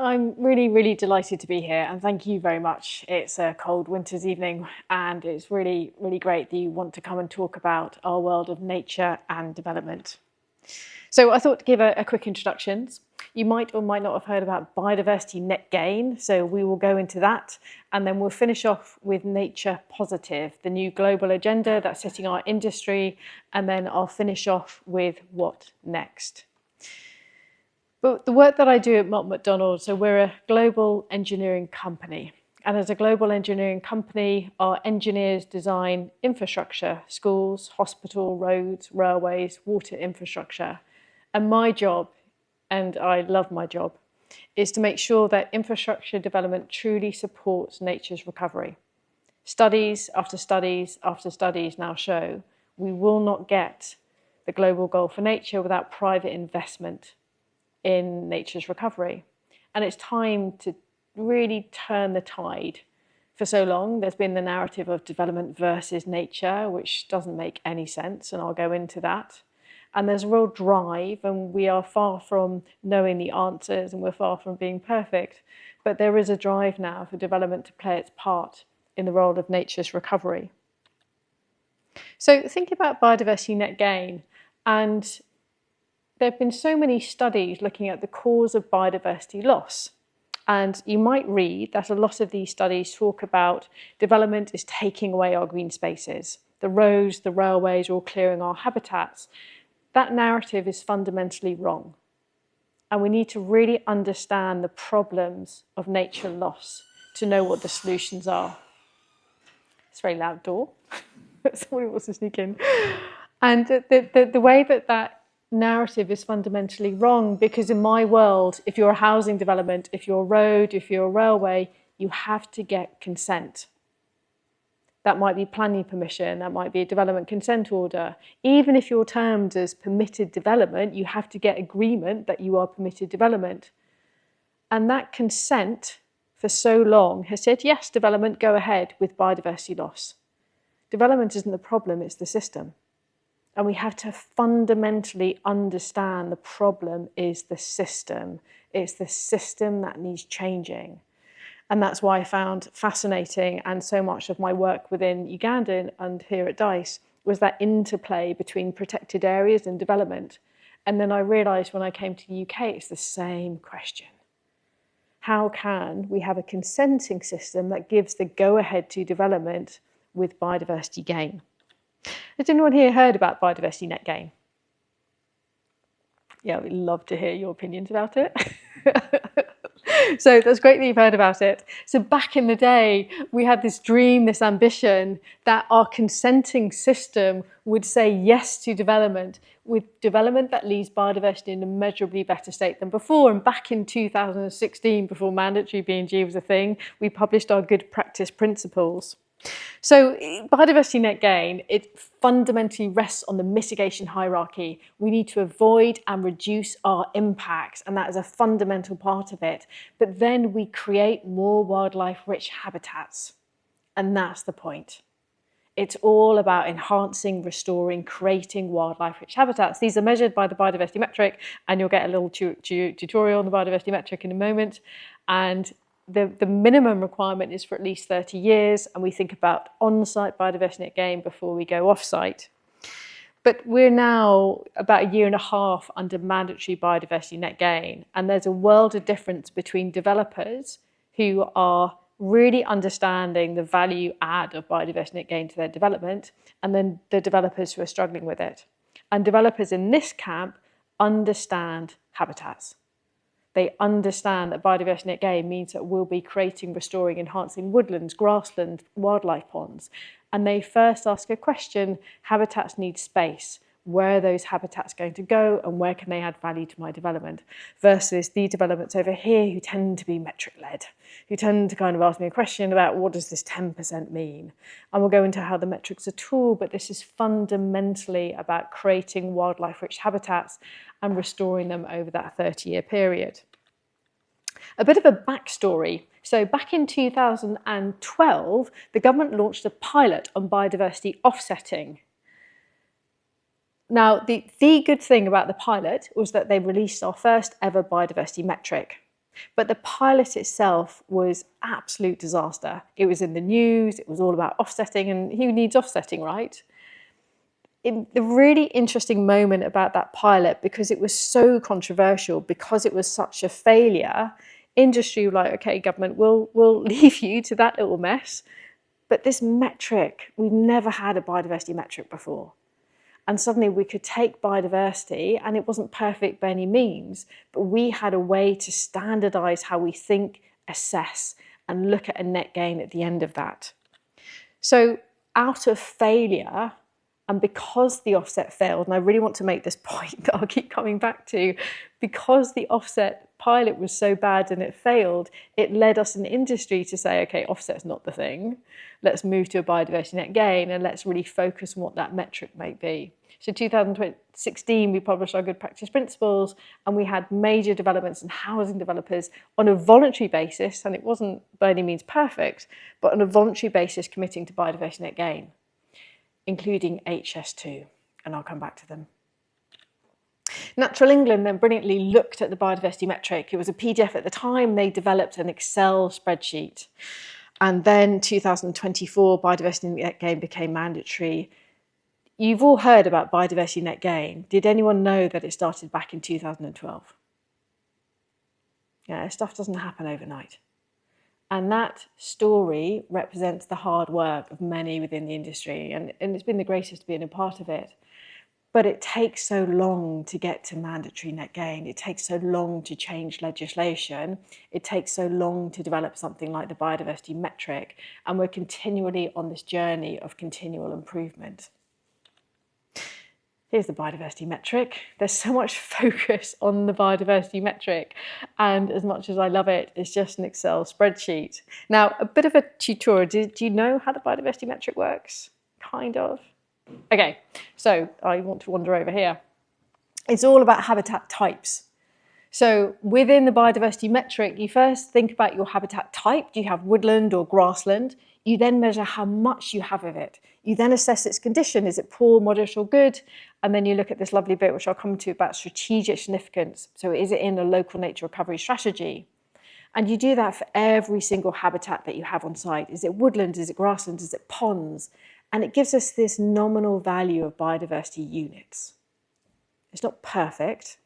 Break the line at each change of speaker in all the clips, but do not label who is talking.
I'm really, really delighted to be here, and thank you very much. It's a cold winter's evening, and it's really, really great that you want to come and talk about our world of nature and development. So I thought to give a quick introduction. You might or might not have heard about biodiversity net gain, so we will go into that, and then we'll finish off with nature positive, the new global agenda that's setting our industry, and then I'll finish off with what next. But the work that I do at Mott MacDonald, so we're a global engineering company. And as a global engineering company, our engineers design infrastructure, schools, hospital, roads, railways, water infrastructure. And my job, and I love my job, is to make sure that infrastructure development truly supports nature's recovery. Studies after studies after studies now show we will not get the global goal for nature without private investment in nature's recovery. And it's time to really turn the tide. For so long, there's been the narrative of development versus nature, which doesn't make any sense, and I'll go into that. And there's a real drive, and we are far from knowing the answers, and we're far from being perfect. But there is a drive now for development to play its part in the role of nature's recovery. So think about biodiversity net gain, and there have been so many studies looking at the cause of biodiversity loss. And you might read that a lot of these studies talk about development is taking away our green spaces. The roads, the railways are all clearing our habitats. That narrative is fundamentally wrong. And we need to really understand the problems of nature loss to know what the solutions are. It's a very loud door. Somebody wants to sneak in. And the way that narrative is fundamentally wrong, because in my world, if you're a housing development, if you're a road, if you're a railway, you have to get consent. That might be planning permission, that might be a development consent order. Even if you're termed as permitted development, you have to get agreement that you are permitted development. And that consent for so long has said, yes, development, go ahead with biodiversity loss. Development isn't the problem, it's the system. And we have to fundamentally understand the problem is the system. It's the system that needs changing. And that's why I found fascinating, and so much of my work within Uganda and here at DICE was that interplay between protected areas and development. And then I realised when I came to the UK, it's the same question. How can we have a consenting system that gives the go-ahead to development with biodiversity gain? Has anyone here heard about biodiversity net gain? Yeah, we'd love to hear your opinions about it. So that's great that you've heard about it. So back in the day, we had this dream, this ambition that our consenting system would say yes to development, with development that leaves biodiversity in a measurably better state than before. And back in 2016, before mandatory B&G was a thing, we published our good practice principles. So biodiversity net gain, it fundamentally rests on the mitigation hierarchy. We need to avoid and reduce our impacts, and that is a fundamental part of it. But then we create more wildlife-rich habitats, and that's the point. It's all about enhancing, restoring, creating wildlife-rich habitats. These are measured by the biodiversity metric, and you'll get a little tutorial on the biodiversity metric in a moment. And the minimum requirement is for at least 30 years, and we think about on-site biodiversity net gain before we go off-site. But we're now about a year and a half under mandatory biodiversity net gain, and there's a world of difference between developers who are really understanding the value add of biodiversity net gain to their development, and then the developers who are struggling with it. And developers in this camp understand habitats. They understand that biodiversity net gain means that we'll be creating, restoring, enhancing woodlands, grassland, wildlife ponds. And they first ask a question: habitats need space. Where are those habitats going to go, and where can they add value to my development? Versus the developments over here who tend to be metric-led, who tend to kind of ask me a question about what does this 10% mean? And we'll go into how the metrics are a tool, but this is fundamentally about creating wildlife-rich habitats and restoring them over that 30-year period. A bit of a backstory. So back in 2012, the government launched a pilot on biodiversity offsetting. Now, the good thing about the pilot was that they released our first ever biodiversity metric. But the pilot itself was absolute disaster. It was in the news, it was all about offsetting, and who needs offsetting, right? The really interesting moment about that pilot, because it was so controversial, because it was such a failure, industry were like, okay, government, we'll leave you to that little mess. But this metric, we've never had a biodiversity metric before. And suddenly we could take biodiversity, and it wasn't perfect by any means, but we had a way to standardize how we think, assess, and look at a net gain at the end of that. So out of failure, and because the offset failed, and I really want to make this point that I'll keep coming back to, because the offset pilot was so bad and it failed, it led us in industry to say, okay, offset's not the thing. Let's move to a biodiversity net gain, and let's really focus on what that metric might be. So 2016, we published our good practice principles, and we had major developments and housing developers on a voluntary basis, and it wasn't by any means perfect, but on a voluntary basis committing to biodiversity net gain, including HS2, and I'll come back to them. Natural England then brilliantly looked at the biodiversity metric. It was a PDF at the time. They developed an Excel spreadsheet. And then 2024, biodiversity net gain became mandatory. You've all heard about biodiversity net gain. Did anyone know that it started back in 2012? Yeah, stuff doesn't happen overnight. And that story represents the hard work of many within the industry, and it's been the greatest being a part of it. But it takes so long to get to mandatory net gain. It takes so long to change legislation. It takes so long to develop something like the biodiversity metric. And we're continually on this journey of continual improvement. Here's the biodiversity metric. There's so much focus on the biodiversity metric. And as much as I love it, it's just an Excel spreadsheet. Now, a bit of a tutorial. Do you know how the biodiversity metric works? Kind of. Okay, so I want to wander over here. It's all about habitat types. So within the biodiversity metric, you first think about your habitat type. Do you have woodland or grassland? You then measure how much you have of it. You then assess its condition. Is it poor, moderate, or good? And then you look at this lovely bit, which I'll come to, about strategic significance. So is it in a local nature recovery strategy? And you do that for every single habitat that you have on site. Is it woodland? Is it grassland? Is it ponds? And it gives us this nominal value of biodiversity units. It's not perfect.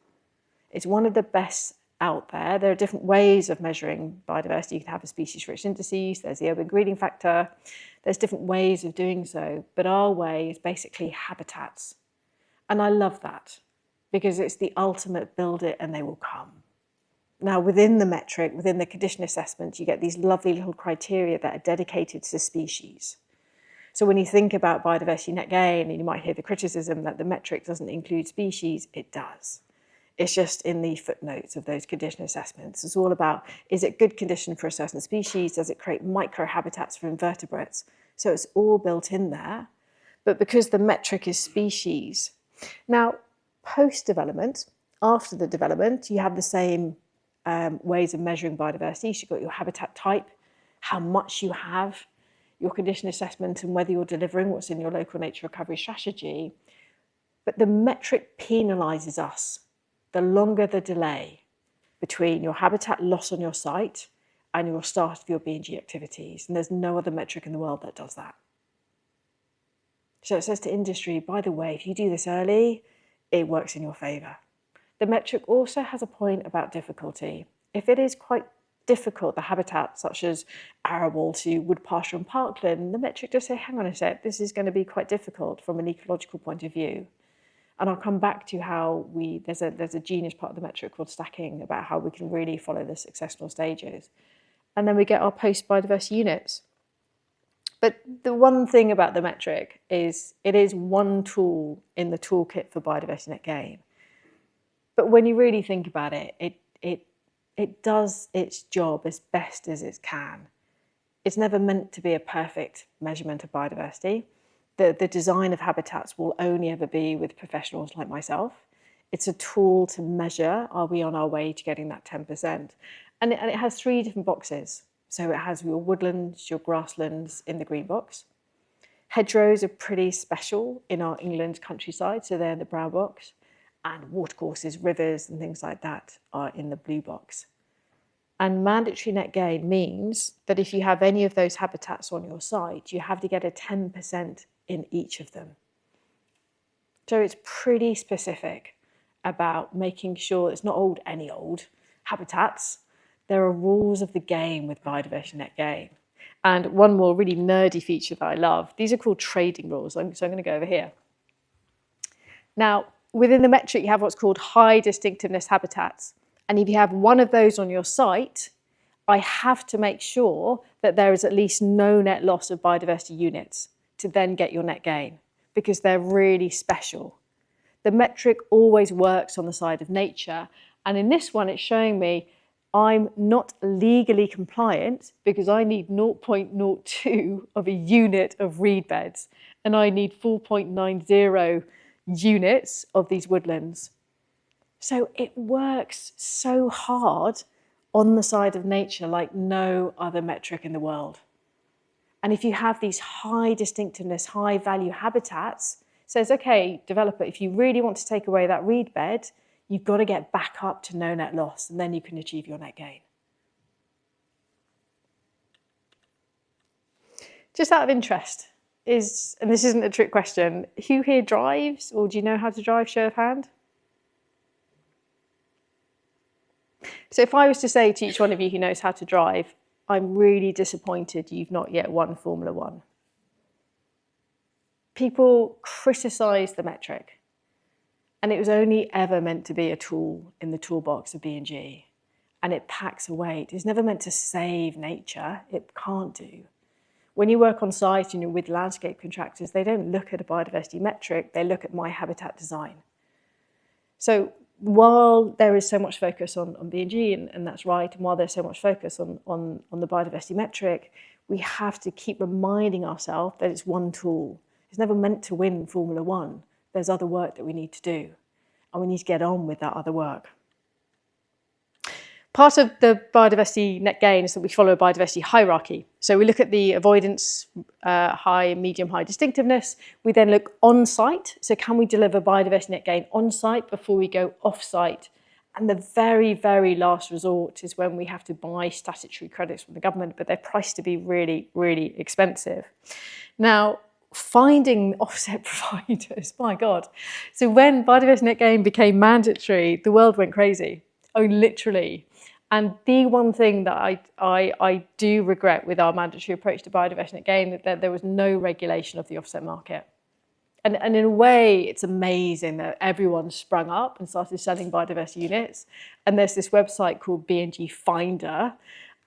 It's one of the best out there. There are different ways of measuring biodiversity. You can have a species-rich indices. There's the urban greening factor. There's different ways of doing so. But our way is basically habitats. And I love that because it's the ultimate build it and they will come. Now, within the metric, within the condition assessment, you get these lovely little criteria that are dedicated to species. So when you think about biodiversity net gain, and you might hear the criticism that the metric doesn't include species, it does. It's just in the footnotes of those condition assessments. It's all about, is it good condition for a certain species? Does it create microhabitats for invertebrates? So it's all built in there. But because the metric is species. Now, post-development, after the development, you have the same ways of measuring biodiversity. So you've got your habitat type, how much you have, your condition assessment and whether you're delivering what's in your local nature recovery strategy. But the metric penalises us. The longer the delay between your habitat loss on your site and your start of your B&G activities. And there's no other metric in the world that does that. So it says to industry, by the way, if you do this early, it works in your favour. The metric also has a point about difficulty. If it is quite difficult, the habitat such as arable to wood pasture and parkland, the metric does say, hang on a sec, this is going to be quite difficult from an ecological point of view. And I'll come back to how there's a genius part of the metric called stacking about how we can really follow the successful stages. And then we get our post-biodiversity units. But the one thing about the metric is it is one tool in the toolkit for biodiversity net gain. But when you really think about it, it does its job as best as it can. It's never meant to be a perfect measurement of biodiversity. The design of habitats will only ever be with professionals like myself. It's a tool to measure, are we on our way to getting that 10%? And it has 3 different boxes. So it has your woodlands, your grasslands in the green box. Hedgerows are pretty special in our England countryside, so they're in the brown box. And watercourses, rivers and things like that are in the blue box. And mandatory net gain means that if you have any of those habitats on your site, you have to get a 10% in each of them. So it's pretty specific about making sure it's not any old habitats. There are rules of the game with biodiversity net gain. And one more really nerdy feature that I love, these are called trading rules. So I'm going to go over here. Now, within the metric, you have what's called high distinctiveness habitats. And if you have one of those on your site, I have to make sure that there is at least no net loss of biodiversity units to then get your net gain, because they're really special. The metric always works on the side of nature. And in this one, it's showing me I'm not legally compliant because I need 0.02 of a unit of reed beds, and I need 4.90 units of these woodlands. So it works so hard on the side of nature like no other metric in the world. And if you have these high distinctiveness, high value habitats, it says, okay, developer, if you really want to take away that reed bed, you've got to get back up to no net loss, and then you can achieve your net gain. Just out of interest, and this isn't a trick question, who here drives, or do you know how to drive, show of hand? So if I was to say to each one of you who knows how to drive, I'm really disappointed you've not yet won Formula One. People criticise the metric, and it was only ever meant to be a tool in the toolbox of B&G, and it packs a weight. It's never meant to save nature. It can't do. When you work on site and you're with landscape contractors, they don't look at a biodiversity metric, they look at my habitat design. So while there is so much focus on B&G, and that's right, and while there's so much focus on the biodiversity metric, we have to keep reminding ourselves that it's one tool. It's never meant to win Formula One. There's other work that we need to do, and we need to get on with that other work. Part of the biodiversity net gain is that we follow a biodiversity hierarchy. So we look at the avoidance, high, medium, high distinctiveness. We then look on-site. So can we deliver biodiversity net gain on-site before we go off-site? And the very, very last resort is when we have to buy statutory credits from the government, but they're priced to be really, really expensive. Now, finding offset providers, my God. So when biodiversity net gain became mandatory, the world went crazy. Oh, literally. And the one thing that I do regret with our mandatory approach to biodiversity net gain, that there was no regulation of the offset market. And in a way, it's amazing that everyone sprung up and started selling biodiversity units. And there's this website called B&G Finder.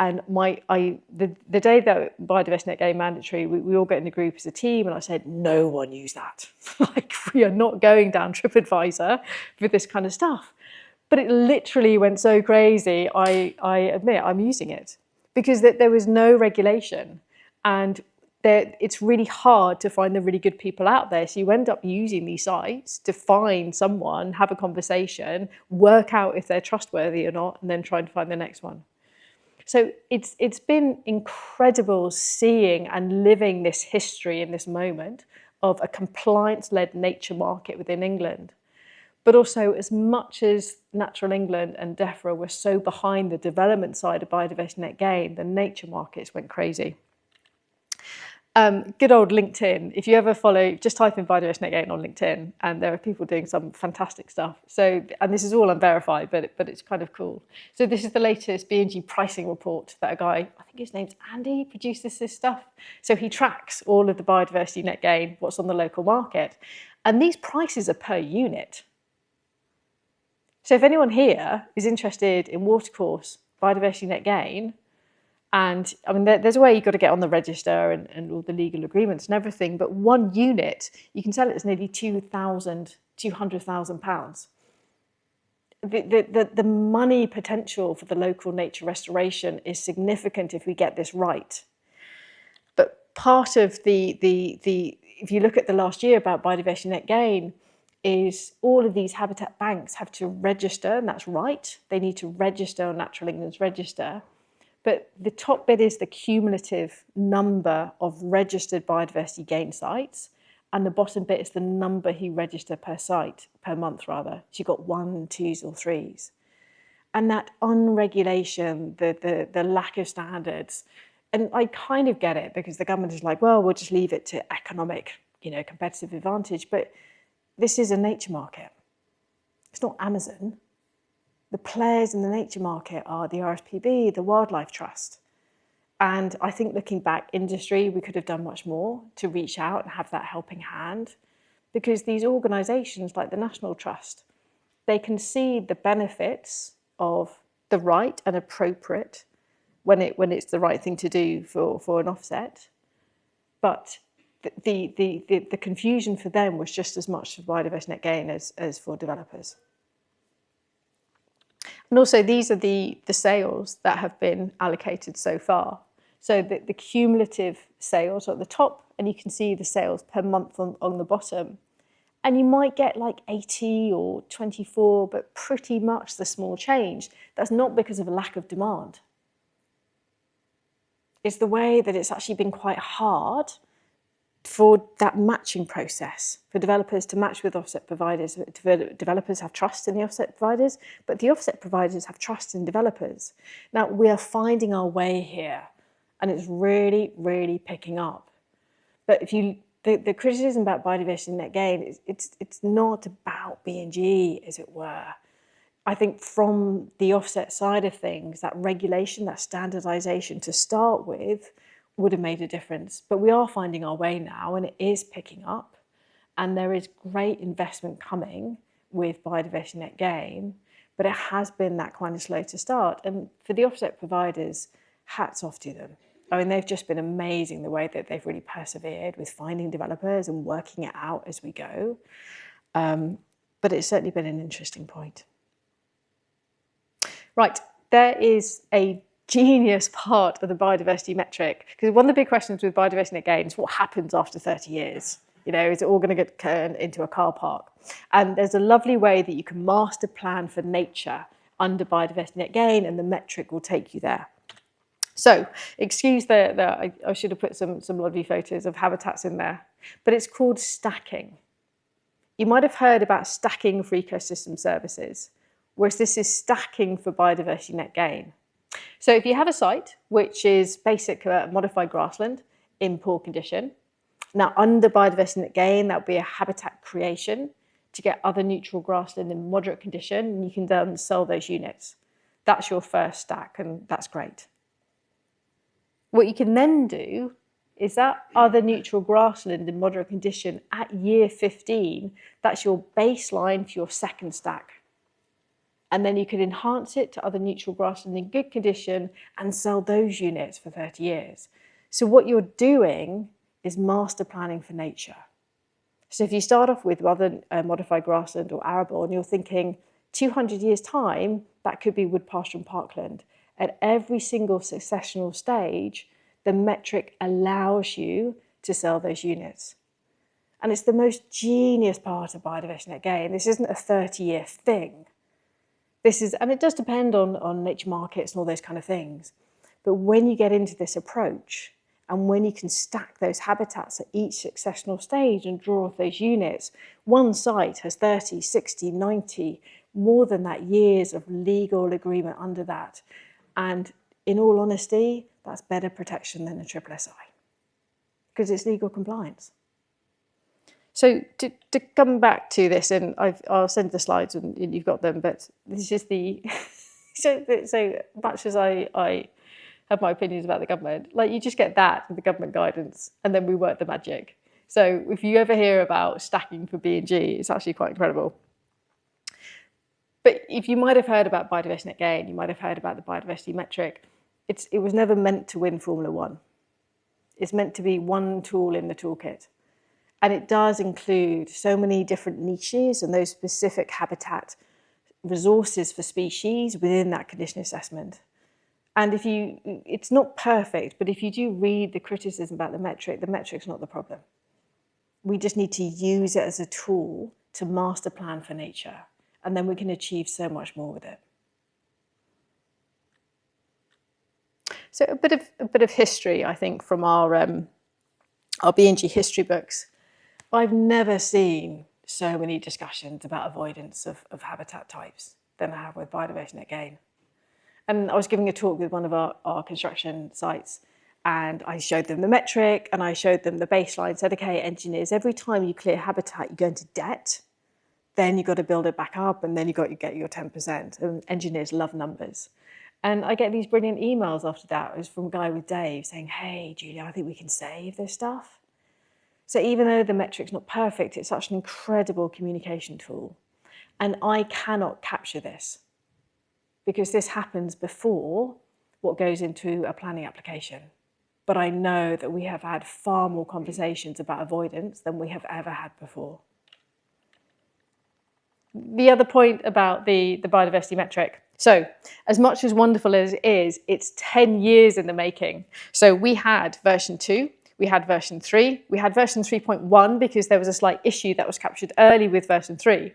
And the day that biodiversity net gain mandatory, we all get in the group as a team, and I said, no one use that. Like, we are not going down TripAdvisor for this kind of stuff. But it literally went so crazy, I admit I'm using it, because there was no regulation, and it's really hard to find the really good people out there. So you end up using these sites to find someone, have a conversation, work out if they're trustworthy or not, and then try and find the next one. So it's been incredible seeing and living this history in this moment of a compliance-led nature market within England. But also, as much as Natural England and DEFRA were so behind the development side of biodiversity net gain, the nature markets went crazy. Good old LinkedIn. If you ever follow, just type in biodiversity net gain on LinkedIn, and there are people doing some fantastic stuff. So, and this is all unverified, but it's kind of cool. So this is the latest B&G pricing report that a guy, I think his name's Andy, produces this stuff. So he tracks all of the biodiversity net gain, what's on the local market, and these prices are per unit. So if anyone here is interested in watercourse, biodiversity net gain, and I mean, there's a way you've got to get on the register and all the legal agreements and everything, but one unit, you can sell it as nearly £200,000. The money potential for the local nature restoration is significant if we get this right. But part of if you look at the last year about biodiversity net gain, is all of these habitat banks have to register, and that's right. They need to register on Natural England's register. But the top bit is the cumulative number of registered biodiversity gain sites, and the bottom bit is the number he registered per site, per month rather. So you've got 1s, 2s or 3s. And that unregulation, the lack of standards, and I kind of get it because the government is like, well, we'll just leave it to economic, competitive advantage. But this is a nature market. It's not Amazon. The players in the nature market are the RSPB, the Wildlife Trust. And I think looking back, industry, we could have done much more to reach out and have that helping hand, because these organisations like the National Trust, they can see the benefits of the right and appropriate when it's the right thing to do for an offset. But the confusion for them was just as much for biodiversity net gain as for developers. And also these are the sales that have been allocated so far. So the cumulative sales are at the top, and you can see the sales per month on the bottom. And you might get like 80 or 24, but pretty much the small change. That's not because of a lack of demand. It's the way that it's actually been quite hard for that matching process, for developers to match with offset providers. Developers have trust in the offset providers, but the offset providers have trust in developers. Now, we are finding our way here, and it's really, really picking up. But if you the criticism about biodiversity net gain, it's not about B&G, as it were. I think from the offset side of things, that regulation, that standardisation to start with would have made a difference. But we are finding our way now, and it is picking up. And there is great investment coming with biodiversity net gain, but it has been that kind of slow to start. And for the offset providers, hats off to them. I mean, they've just been amazing the way that they've really persevered with finding developers and working it out as we go. But it's certainly been an interesting point. Right, there is a genius part of the biodiversity metric, because one of the big questions with biodiversity net gain is what happens after 30 years? Is it all going to get turned into a car park? And there's a lovely way that you can master plan for nature under biodiversity net gain, and the metric will take you there. So, excuse that I should have put some lovely photos of habitats in there, but it's called stacking. You might have heard about stacking for ecosystem services, whereas this is stacking for biodiversity net gain. So if you have a site which is basic modified grassland in poor condition, now under biodiversity net gain, that would be a habitat creation to get other neutral grassland in moderate condition, and you can then sell those units. That's your first stack, and that's great. What you can then do is that other neutral grassland in moderate condition at year 15, that's your baseline for your second stack. And then you can enhance it to other neutral grassland in good condition and sell those units for 30 years. So what you're doing is master planning for nature. So if you start off with rather modified grassland or arable, and you're thinking 200 years time, that could be wood, pasture and parkland. At every single successional stage, the metric allows you to sell those units. And it's the most genius part of biodiversity net gain. This isn't a 30-year thing. This is, and it does depend on nature markets and all those kind of things. But when you get into this approach, and when you can stack those habitats at each successional stage and draw off those units, one site has 30, 60, 90, more than that, years of legal agreement under that. And in all honesty, that's better protection than a SSSI, because it's legal compliance. So to come back to this, and I'll send the slides and you've got them, but this is the, so much as I have my opinions about the government, like you just get that with the government guidance and then we work the magic. So if you ever hear about stacking for B&G, it's actually quite incredible. But if you might have heard about biodiversity net gain, you might have heard about the biodiversity metric, it was never meant to win Formula One. It's meant to be one tool in the toolkit. And it does include so many different niches and those specific habitat resources for species within that condition assessment. And it's not perfect, but if you do read the criticism about the metric's not the problem. We just need to use it as a tool to master plan for nature, and then we can achieve so much more with it. So a bit of history, I think, from our B&G history books. I've never seen so many discussions about avoidance of habitat types. than I have with biodiversity net gain. And I was giving a talk with one of our construction sites, and I showed them the metric and I showed them the baseline. Said, okay, engineers, every time you clear habitat, you go into debt, then you've got to build it back up, and then you get your 10%. And engineers love numbers. And I get these brilliant emails after that. It was from a guy with Dave saying, hey, Julia, I think we can save this stuff. So even though the metric's not perfect, it's such an incredible communication tool. And I cannot capture this because this happens before what goes into a planning application. But I know that we have had far more conversations about avoidance than we have ever had before. The other point about the biodiversity metric. So as much as wonderful as it is, it's 10 years in the making. So we had version 2, we had version 3, we had version 3.1 because there was a slight issue that was captured early with version 3.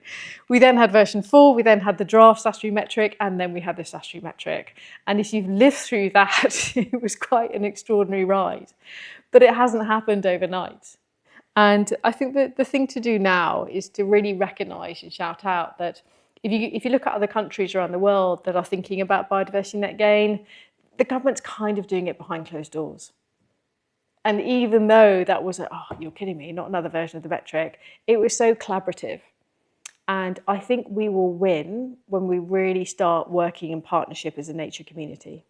We then had version 4, we then had the draft statutory metric, and then we had the statutory metric. And if you've lived through that, it was quite an extraordinary ride. But it hasn't happened overnight. And I think that the thing to do now is to really recognise and shout out that if you look at other countries around the world that are thinking about biodiversity net gain, the government's kind of doing it behind closed doors. And even though that was, oh, you're kidding me, not another version of the metric, it was so collaborative. And I think we will win when we really start working in partnership as a nature community.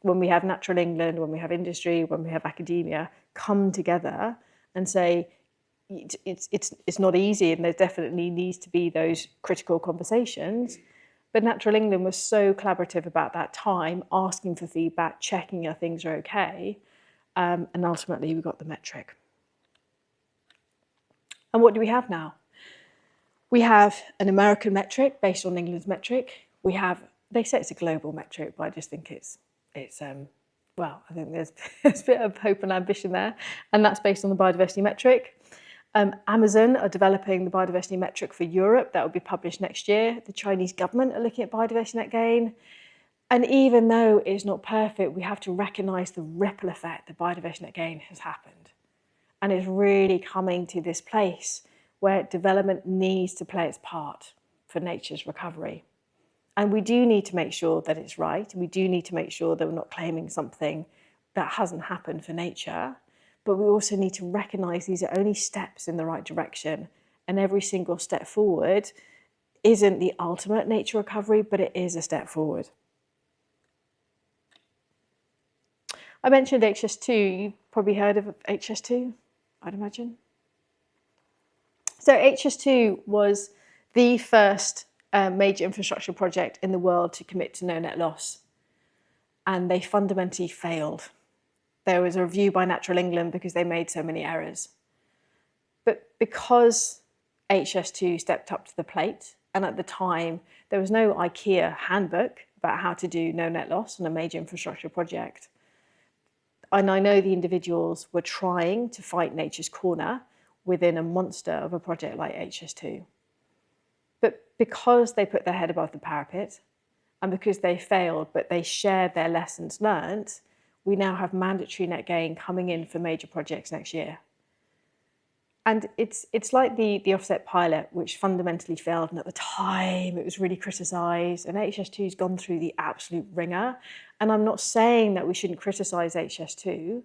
When we have Natural England, when we have industry, when we have academia come together and say, it's not easy, and there definitely needs to be those critical conversations. But Natural England was so collaborative about that time, asking for feedback, checking if things are okay, and ultimately we got the metric. And what do we have now? We have an American metric based on England's metric. We have, they say it's a global metric, but I just think it's well, I think there's a bit of hope and ambition there, and that's based on the biodiversity metric. Amazon are developing the biodiversity metric for Europe. That will be published next year. The Chinese government are looking at biodiversity net gain. And even though it's not perfect, we have to recognise the ripple effect that biodiversity net gain has happened. And it's really coming to this place where development needs to play its part for nature's recovery. And we do need to make sure that it's right. We do need to make sure that we're not claiming something that hasn't happened for nature. But we also need to recognise these are only steps in the right direction. And every single step forward isn't the ultimate nature recovery, but it is a step forward. I mentioned HS2. You've probably heard of HS2, I'd imagine. So HS2 was the first major infrastructure project in the world to commit to no net loss. And they fundamentally failed. There was a review by Natural England because they made so many errors. But because HS2 stepped up to the plate, and at the time there was no IKEA handbook about how to do no net loss on a major infrastructure project, and I know the individuals were trying to fight nature's corner within a monster of a project like HS2. But because they put their head above the parapet, and because they failed, but they shared their lessons learned, we now have mandatory net gain coming in for major projects next year. And it's like the offset pilot, which fundamentally failed, and at the time it was really criticised, and HS2's gone through the absolute ringer. And I'm not saying that we shouldn't criticise HS2,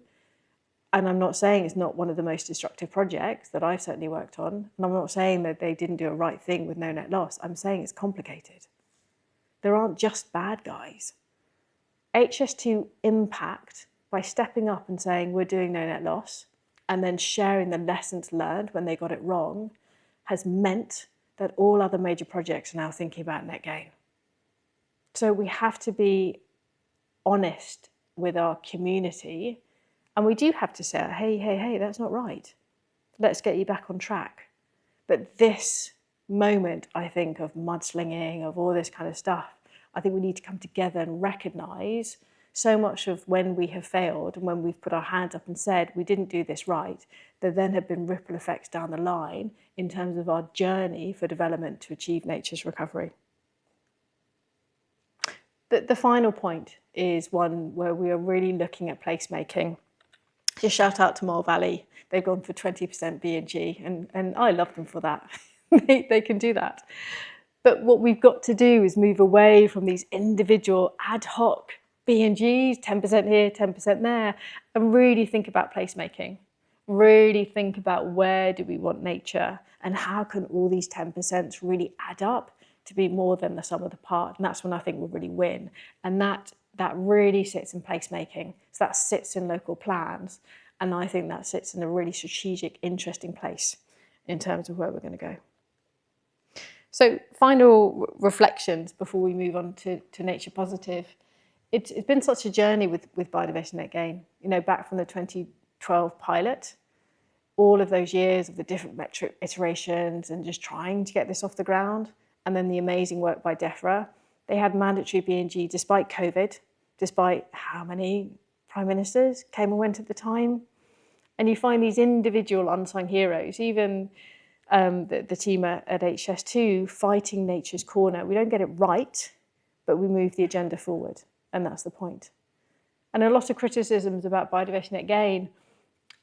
and I'm not saying it's not one of the most destructive projects that I've certainly worked on, and I'm not saying that they didn't do a right thing with no net loss. I'm saying it's complicated. There aren't just bad guys. HS2 impact, by stepping up and saying we're doing no net loss and then sharing the lessons learned when they got it wrong, has meant that all other major projects are now thinking about net gain. So we have to be honest with our community, and we do have to say, hey, that's not right. Let's get you back on track. But this moment, I think, of mudslinging, of all this kind of stuff, I think we need to come together and recognise so much of when we have failed and when we've put our hands up and said we didn't do this right, there then have been ripple effects down the line in terms of our journey for development to achieve nature's recovery. The final point is one where we are really looking at placemaking. Just shout out to Mole Valley. They've gone for 20% B&G, and I love them for that. They can do that. But what we've got to do is move away from these individual ad hoc B&Gs, 10% here, 10% there, and really think about placemaking. Really think about where do we want nature and how can all these 10% really add up to be more than the sum of the part. And that's when I think we'll really win. And that really sits in placemaking. So that sits in local plans. And I think that sits in a really strategic, interesting place in terms of where we're going to go. So final reflections before we move on to Nature Positive. It's been such a journey with biodiversity net gain. You know, back from the 2012 pilot, all of those years of the different metric iterations and just trying to get this off the ground. And then the amazing work by DEFRA. They had mandatory B&G despite COVID, despite how many prime ministers came and went at the time. And you find these individual unsung heroes, even the team at HS2 fighting nature's corner. We don't get it right, but we move the agenda forward. And that's the point. And a lot of criticisms about biodiversity net gain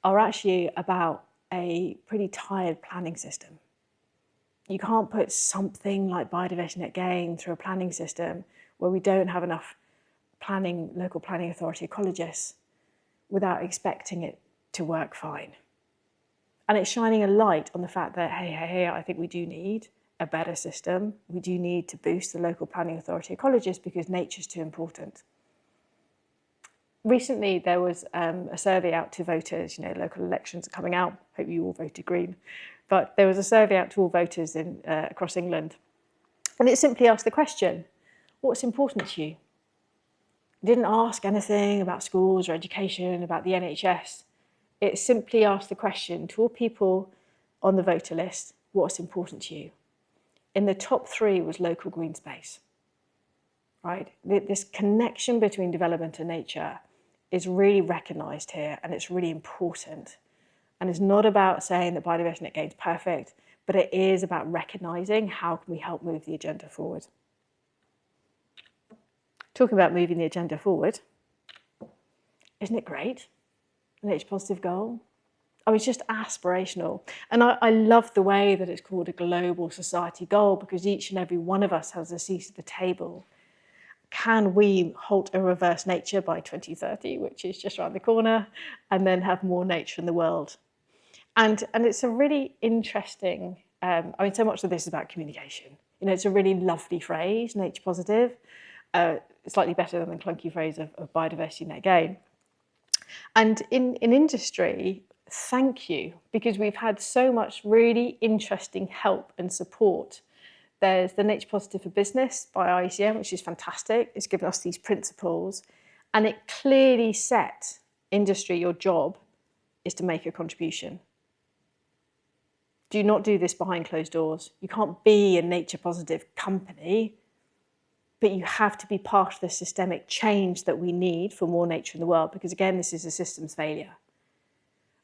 are actually about a pretty tired planning system. You can't put something like biodiversity net gain through a planning system where we don't have enough local planning authority ecologists without expecting it to work fine. And it's shining a light on the fact that, hey, I think we do need a better system. We do need to boost the local planning authority ecologists because nature's too important. Recently, there was a survey out to voters. You know, local elections are coming out. Hope you all voted Green. But there was a survey out to all voters across England. And it simply asked the question, what's important to you? It didn't ask anything about schools or education, about the NHS. It simply asked the question to all people on the voter list, what's important to you? In the top 3 was local green space, right? This connection between development and nature is really recognised here, and it's really important. And it's not about saying that biodiversity net gain is perfect, but it is about recognising how can we help move the agenda forward. Talking about moving the agenda forward, isn't it great? A nature positive goal. I mean, it's just aspirational. And I love the way that it's called a global society goal because each and every one of us has a seat at the table. Can we halt or reverse nature by 2030, which is just around the corner, and then have more nature in the world? And it's a really interesting, so much of this is about communication. You know, it's a really lovely phrase, nature positive, slightly better than the clunky phrase of biodiversity net gain. And in industry, thank you, because we've had so much really interesting help and support. There's the Nature Positive for Business by IECM, which is fantastic. It's given us these principles, and it clearly set industry, your job is to make a contribution. Do not do this behind closed doors. You can't be a nature positive company, but you have to be part of the systemic change that we need for more nature in the world, because again, this is a systems failure.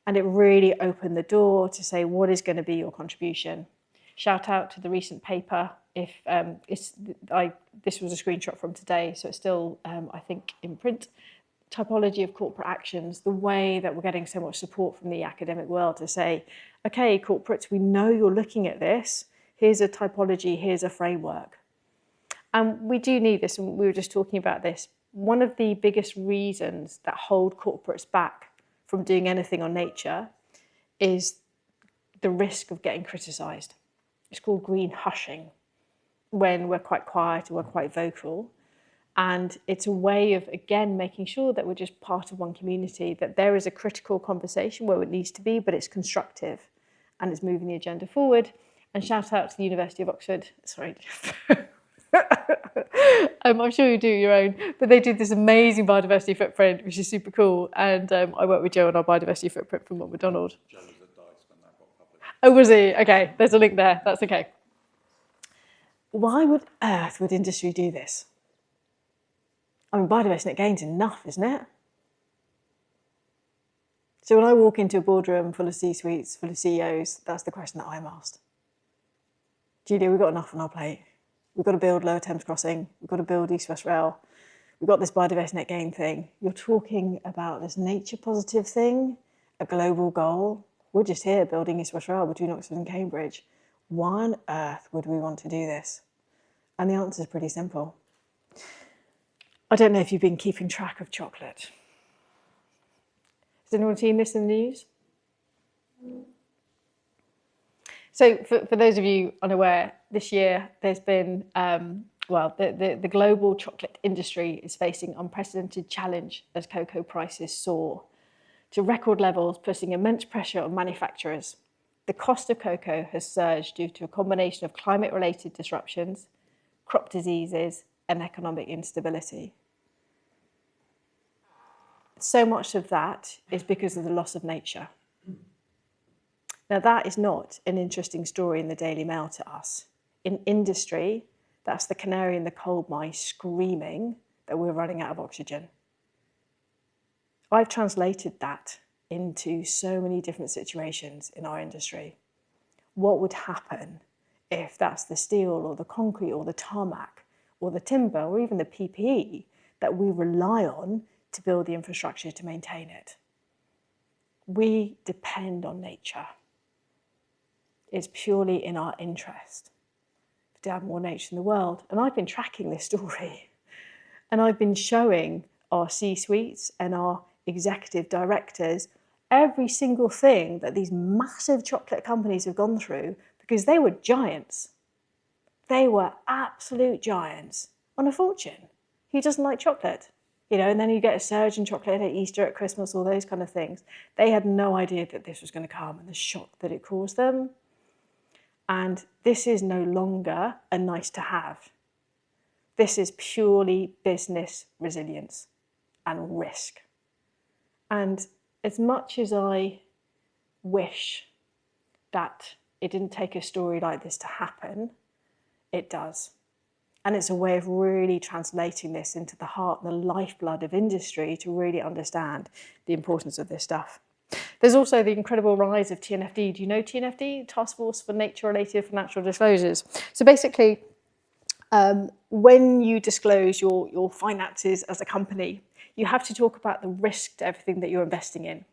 And it really opened the door to say, what is going to be your contribution? Shout out to the recent paper. This was a screenshot from today, so it's still, I think, in print. Typology of corporate actions, the way that we're getting so much support from the academic world to say, okay, corporates, we know you're looking at this. Here's a typology, here's a framework. And we do need this, and we were just talking about this. One of the biggest reasons that hold corporates back from doing anything on nature is the risk of getting criticised. It's called green hushing, when we're quite quiet or we're quite vocal. And it's a way of, again, making sure that we're just part of one community, that there is a critical conversation where it needs to be, but it's constructive and it's moving the agenda forward. And shout out to the University of Oxford. Sorry. I'm sure you do your own, but they did this amazing biodiversity footprint, which is super cool. And I worked with Joe on our biodiversity footprint from Mott MacDonald.
Joe was at Dice when that got published.
Oh, was he? Okay, there's a link there. That's okay. Why would earth would industry do this? I mean, biodiversity net gain's enough, isn't it? So when I walk into a boardroom full of C-suites, full of CEOs, that's the question that I'm asked. Julia, we've got enough on our plate. We've got to build Lower Thames Crossing. We've got to build East West Rail. We've got this biodiversity net gain thing. You're talking about this nature positive thing, a global goal. We're just here building East West Rail between Oxford and Cambridge. Why on earth would we want to do this? And the answer is pretty simple. I don't know if you've been keeping track of chocolate. Has anyone seen this in the news? So for those of you unaware, this year there's been, the global chocolate industry is facing unprecedented challenge as cocoa prices soar to record levels, putting immense pressure on manufacturers. The cost of cocoa has surged due to a combination of climate-related disruptions, crop diseases, and economic instability. So much of that is because of the loss of nature. Now, that is not an interesting story in the Daily Mail to us. In industry, that's the canary in the coal mine screaming that we're running out of oxygen. I've translated that into so many different situations in our industry. What would happen if that's the steel or the concrete or the tarmac or the timber or even the PPE that we rely on to build the infrastructure to maintain it? We depend on nature. It's purely in our interest to have more nature in the world. And I've been tracking this story, and I've been showing our C-suites and our executive directors every single thing that these massive chocolate companies have gone through, because they were giants. They were absolute giants on a fortune. Who doesn't like chocolate? You know, and then you get a surge in chocolate at Easter, at Christmas, all those kind of things. They had no idea that this was going to come and the shock that it caused them. And this is no longer a nice to have. This is purely business resilience and risk. And as much as I wish that it didn't take a story like this to happen, it does. And it's a way of really translating this into the heart and the lifeblood of industry to really understand the importance of this stuff. There's also the incredible rise of TNFD. Do you know TNFD? Task Force for Nature-Related Financial Disclosures. So basically, when you disclose your finances as a company, you have to talk about the risk to everything that you're investing in.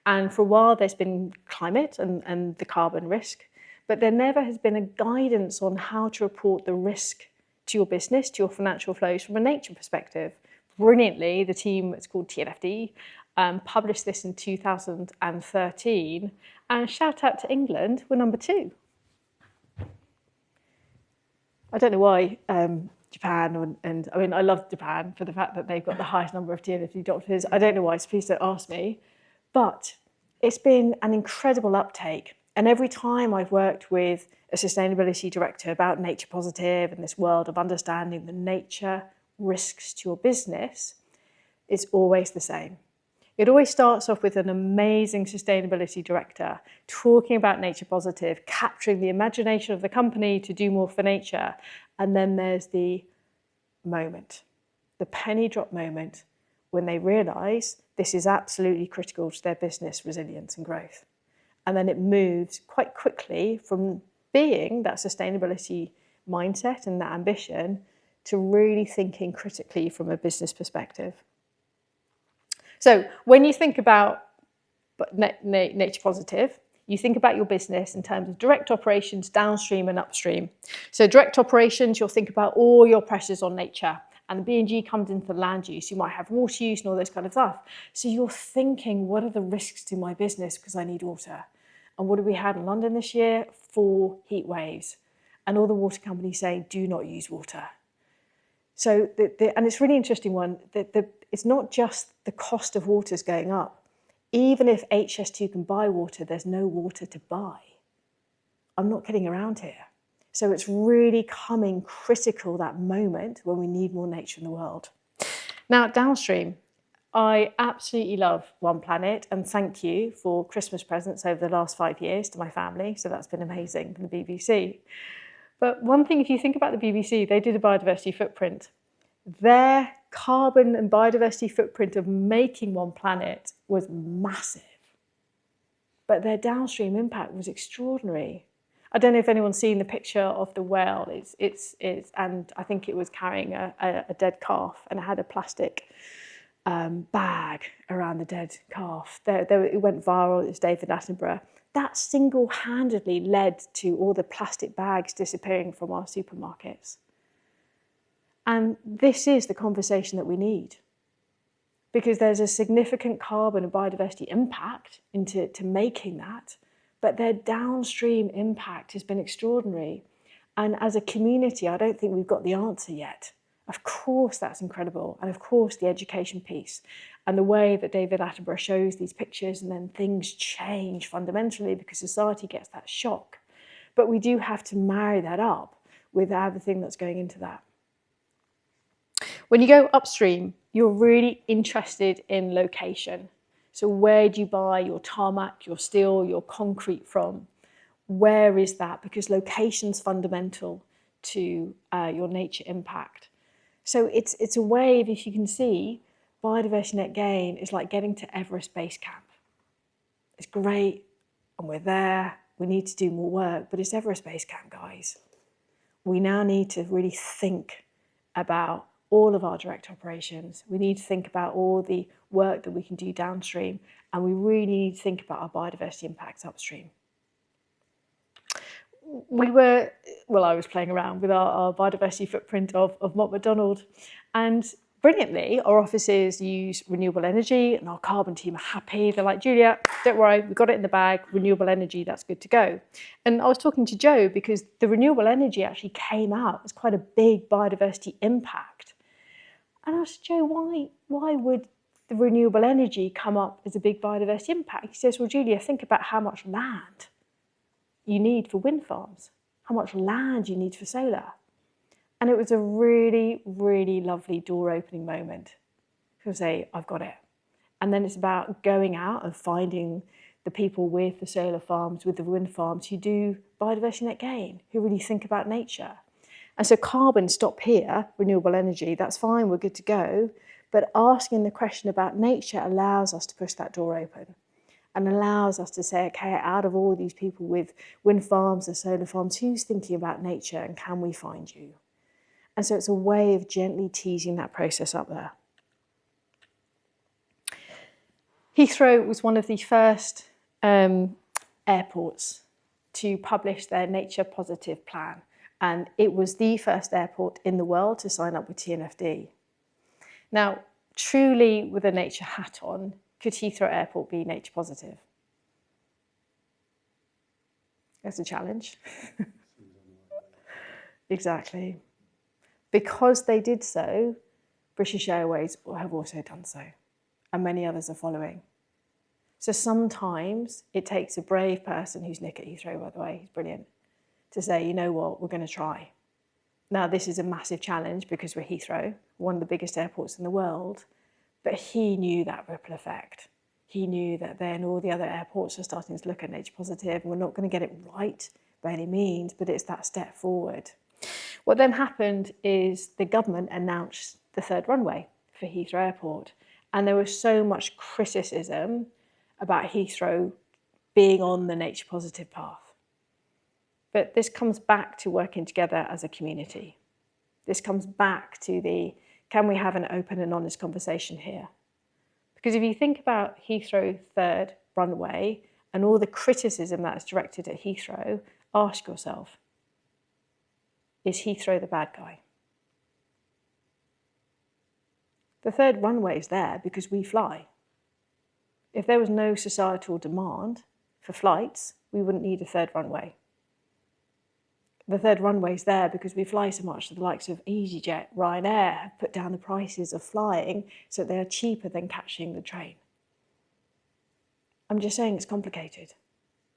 And for a while, there's been climate and the carbon risk, but there never has been a guidance on how to report the risk to your business, to your financial flows from a nature perspective. Brilliantly, the team, it's called TNFD, published this in 2013, and shout out to England, we're number 2. I don't know why Japan, and I mean, I love Japan for the fact that they've got the highest number of TNFD doctors. I don't know why, so please don't ask me. But it's been an incredible uptake. And every time I've worked with a sustainability director about nature positive and this world of understanding the nature risks to your business, it's always the same. It always starts off with an amazing sustainability director talking about nature positive, capturing the imagination of the company to do more for nature. And then there's the moment, the penny drop moment, when they realise this is absolutely critical to their business resilience and growth. And then it moves quite quickly from being that sustainability mindset and that ambition to really thinking critically from a business perspective. So when you think about nature positive, you think about your business in terms of direct operations, downstream and upstream. So direct operations, you'll think about all your pressures on nature. And the B&G comes into land use. You might have water use and all those kind of stuff. So you're thinking, what are the risks to my business because I need water? And what have we had in London this year? 4 heat waves. And all the water companies saying, do not use water. So, and it's a really interesting one, it's not just the cost of water is going up. Even if HS2 can buy water, there's no water to buy. I'm not kidding around here. So it's really coming critical, that moment when we need more nature in the world. Now, downstream, I absolutely love One Planet, and thank you for Christmas presents over the last 5 years to my family. So that's been amazing from the BBC. But one thing, if you think about the BBC, they did a biodiversity footprint. Their carbon and biodiversity footprint of making One Planet was massive. But their downstream impact was extraordinary. I don't know if anyone's seen the picture of the whale. It's and I think it was carrying a dead calf, and it had a plastic bag around the dead calf. It went viral. It was David Attenborough. That single-handedly led to all the plastic bags disappearing from our supermarkets. And this is the conversation that we need, because there's a significant carbon and biodiversity impact into making that, but their downstream impact has been extraordinary. And as a community, I don't think we've got the answer yet. Of course, that's incredible. And of course, the education piece and the way that David Attenborough shows these pictures, and then things change fundamentally because society gets that shock. But we do have to marry that up with everything that's going into that. When you go upstream, you're really interested in location. So where do you buy your tarmac, your steel, your concrete from? Where is that? Because location's fundamental to your nature impact. So it's a way of, if you can see, biodiversity net gain is like getting to Everest Base Camp. It's great, and we're there. We need to do more work, but it's Everest Base Camp, guys. We now need to really think about all of our direct operations. We need to think about all the work that we can do downstream, and we really need to think about our biodiversity impacts upstream. I was playing around with our biodiversity footprint of Mott MacDonald, and brilliantly, our offices use renewable energy, and our carbon team are happy. They're like, Julia, don't worry, we've got it in the bag, renewable energy, that's good to go. And I was talking to Joe because the renewable energy actually came out as quite a big biodiversity impact. And I asked Joe, why would the renewable energy come up as a big biodiversity impact? He says, well, Julia, think about how much land you need for wind farms, how much land you need for solar. And it was a really, really lovely door-opening moment. He'll say, I've got it. And then it's about going out and finding the people with the solar farms, with the wind farms, who do biodiversity net gain, who really think about nature. And so carbon, stop here, renewable energy, that's fine, we're good to go. But asking the question about nature allows us to push that door open and allows us to say, okay, out of all these people with wind farms and solar farms, who's thinking about nature, and can we find you? And so it's a way of gently teasing that process up there. Heathrow was one of the first airports to publish their nature positive plan. And it was the first airport in the world to sign up with TNFD. Now, truly with a nature hat on, could Heathrow Airport be nature positive? That's a challenge. Exactly. Because they did so, British Airways have also done so, and many others are following. So sometimes it takes a brave person, who's Nick at Heathrow, by the way, he's brilliant, to say, you know what, we're going to try. Now, this is a massive challenge because we're Heathrow, one of the biggest airports in the world, but he knew that ripple effect. He knew that then all the other airports are starting to look at nature positive. We're not going to get it right by any means, but it's that step forward. What then happened is the government announced the third runway for Heathrow Airport, and there was so much criticism about Heathrow being on the nature positive path. But this comes back to working together as a community. This comes back to can we have an open and honest conversation here? Because if you think about Heathrow third runway and all the criticism that's directed at Heathrow, ask yourself, is Heathrow the bad guy? The third runway is there because we fly. If there was no societal demand for flights, we wouldn't need a third runway. The third runway is there because we fly so much that the likes of EasyJet, Ryanair have put down the prices of flying so they are cheaper than catching the train. I'm just saying it's complicated.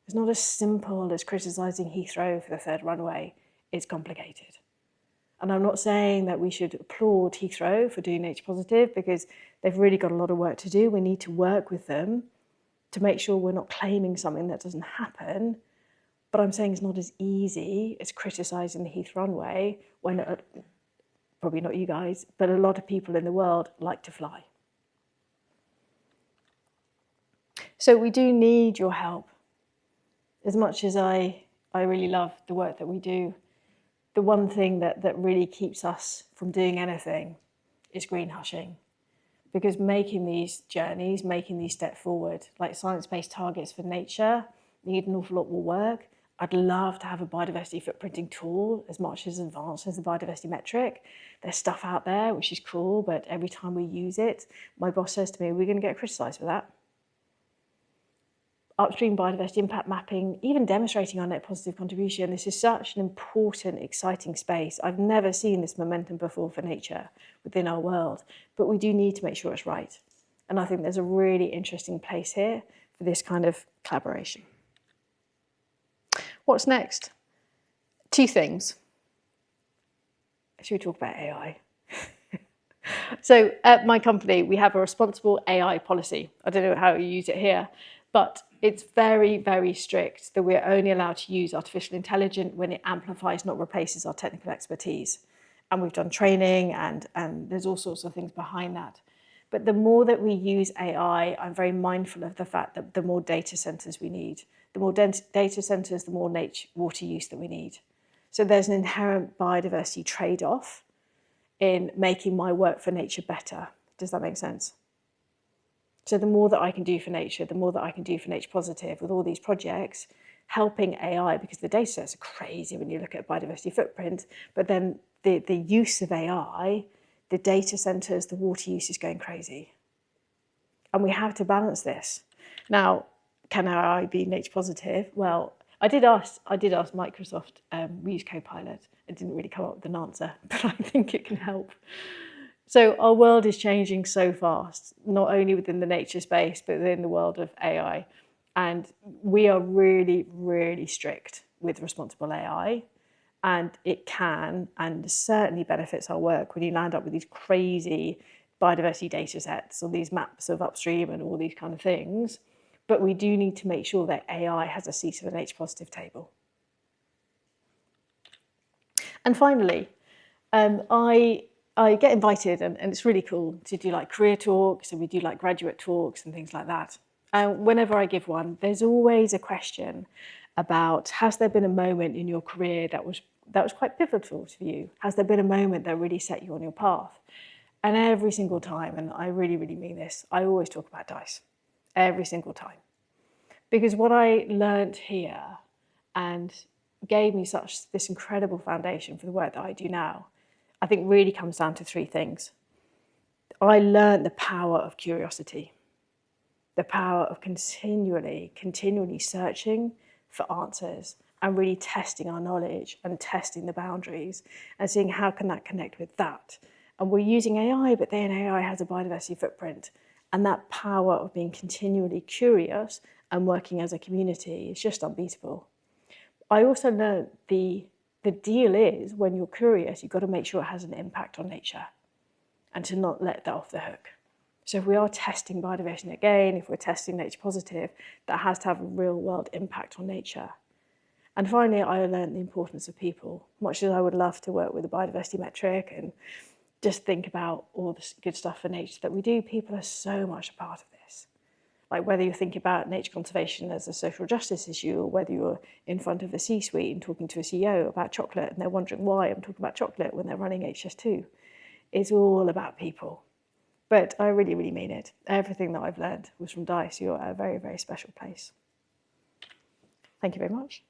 It's not as simple as criticising Heathrow for the third runway. It's complicated. And I'm not saying that we should applaud Heathrow for doing nature positive, because they've really got a lot of work to do. We need to work with them to make sure we're not claiming something that doesn't happen. But I'm saying it's not as easy as criticising the Heathrow runway when, probably not you guys, but a lot of people in the world like to fly. So we do need your help. As much as I really love the work that we do, the one thing that really keeps us from doing anything is greenhushing. Because making these journeys, making these steps forward, like science-based targets for nature, need an awful lot more work. I'd love to have a biodiversity footprinting tool as much as advanced as the biodiversity metric. There's stuff out there which is cool, but every time we use it, my boss says to me, we're going to get criticised for that. Upstream biodiversity impact mapping, even demonstrating our net positive contribution. This is such an important, exciting space. I've never seen this momentum before for nature within our world, but we do need to make sure it's right. And I think there's a really interesting place here for this kind of collaboration. What's next? 2 things. Should we talk about AI? So at my company, we have a responsible AI policy. I don't know how you use it here, but it's very, very strict that we're only allowed to use artificial intelligence when it amplifies, not replaces our technical expertise. And we've done training and there's all sorts of things behind that. But the more that we use AI, I'm very mindful of the fact that the more data centers we need. The more data centers, the more water use that we need. So there's an inherent biodiversity trade-off in making my work for nature better. Does that make sense? So the more that I can do for nature, the more that I can do for Nature Positive with all these projects, helping AI, because the data sets are crazy when you look at biodiversity footprint, but then the use of AI, the data centers, the water use is going crazy. And we have to balance this. Now, can AI be nature positive? Well, I did ask Microsoft, we use Copilot. It didn't really come up with an answer, but I think it can help. So our world is changing so fast, not only within the nature space, but within the world of AI. And we are really, really strict with responsible AI. And it can and certainly benefits our work when you land up with these crazy biodiversity data sets or these maps of upstream and all these kind of things. But we do need to make sure that AI has a seat at the nature positive table. And finally, I get invited, and it's really cool, to do like career talks, and we do like graduate talks and things like that. And whenever I give one, there's always a question about, has there been a moment in your career that was quite pivotal to you? Has there been a moment that really set you on your path? And every single time, and I really, really mean this, I always talk about DICE. Every single time. Because what I learned here and gave me this incredible foundation for the work that I do now, I think really comes down to 3 things. I learned the power of curiosity, the power of continually searching for answers and really testing our knowledge and testing the boundaries and seeing how can that connect with that. And we're using AI, but then AI has a biodiversity footprint. And that power of being continually curious and working as a community is just unbeatable. I also learned the deal is when you're curious, you've got to make sure it has an impact on nature and to not let that off the hook. So if we are testing biodiversity again, if we're testing nature positive, that has to have a real world impact on nature. And finally, I learned the importance of people. Much as I would love to work with a biodiversity metric and just think about all the good stuff for nature that we do, people are so much a part of this. Like whether you think about nature conservation as a social justice issue, or whether you're in front of a C-suite and talking to a CEO about chocolate and they're wondering why I'm talking about chocolate when they're running HS2. It's all about people. But I really, really mean it. Everything that I've learned was from DICE. You're at a very, very special place. Thank you very much.